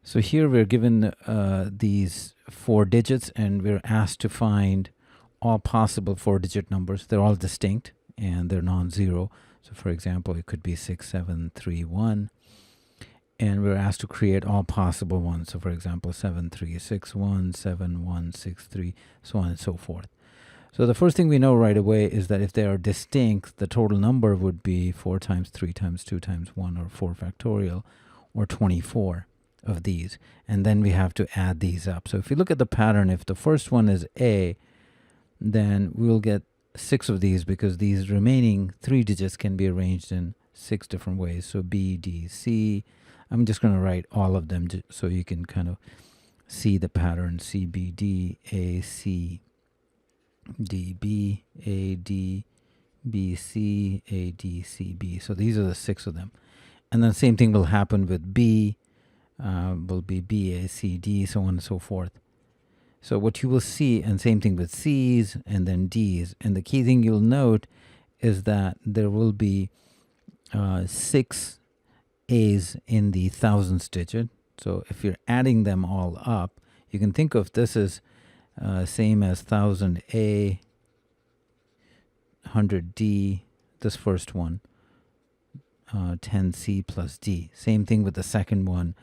So here we're given these 4 digits, and we're asked to find all possible 4-digit numbers. They're all distinct and they're non-zero. So for example, it could be 6731, and we're asked to create all possible ones. So for example, 7361, 7163, so on and so forth. So the first thing we know right away is that if they are distinct, the total number would be 4 times 3 times 2 times 1, or 4 factorial, or 24 of these. And then we have to add these up. So if you look at the pattern, if the first one is A, then we'll get 6 of these, because these remaining 3 digits can be arranged in 6 different ways. So B, D, C. I'm just going to write all of them so you can kind of see the pattern. C, B, D, A, C, D, B, A, D, B, C, A, D, C, B. So these are the 6 of them. And then same thing will happen with B, will be B, A, C, D, so on and so forth. So what you will see, and same thing with C's and then D's. And the key thing you'll note is that there will be 6 A's in the thousands digit. So if you're adding them all up, you can think of this as same as 1000 A, 100 D, this first one, 10 C plus D. Same thing with the second one.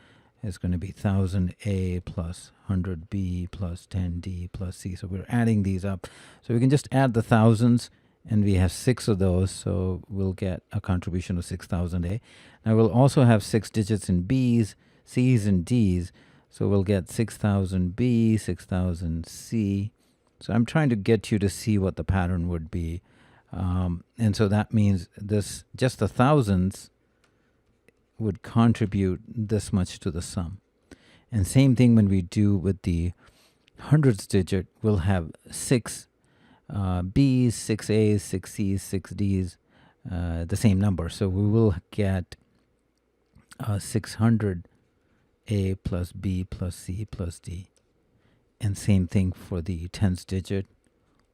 Is going to be 1000 A plus 100 B plus 10 D plus C. So we're adding these up. So we can just add the thousands, and we have 6 of those. So we'll get a contribution of 6000 A. Now we'll also have 6 digits in B's, C's, and D's. So we'll get 6000 B, 6000 C. So I'm trying to get you to see what the pattern would be. And so that means this, just the thousands would contribute this much to the sum. And same thing when we do with the hundreds digit, we'll have 6 B's, 6 A's, 6 C's, 6 D's, the same number. So we will get 600 A plus B plus C plus D. And same thing for the tens digit.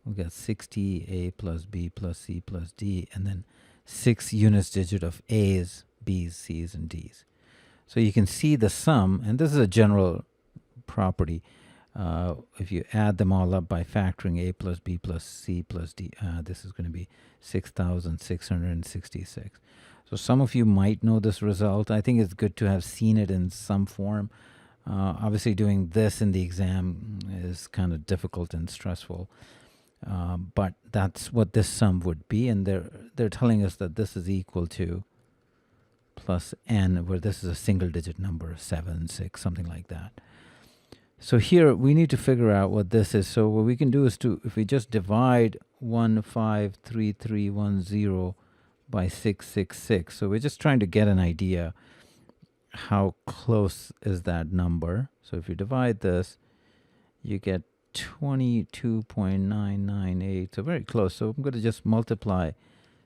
We'll get 60 A plus B plus C plus D, and then 6 units digit of A's, B's, C's, and D's. So you can see the sum, and this is a general property. If you add them all up by factoring A plus B plus C plus D, this is going to be 6,666. So some of you might know this result. I think it's good to have seen it in some form. Obviously doing this in the exam is kind of difficult and stressful. But that's what this sum would be, and they're telling us that this is equal to plus n, where this is a single digit number, 7, 6, something like that. So here we need to figure out what this is. So what we can do is if we just divide 153310 by 666. So we're just trying to get an idea how close is that number. So if you divide this, you get 22.998, so very close. So I'm going to just multiply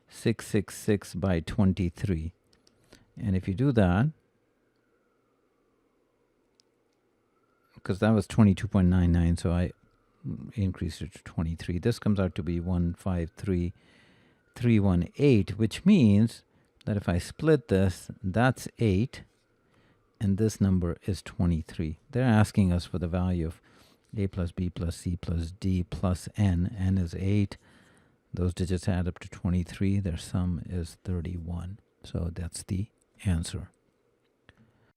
666 by 23. And if you do that, because that was 22.99, so I increased it to 23. This comes out to be 153318, which means that if I split this, that's 8, and this number is 23. They're asking us for the value of A plus B plus C plus D plus N. N is 8. Those digits add up to 23. Their sum is 31. So that's the answer.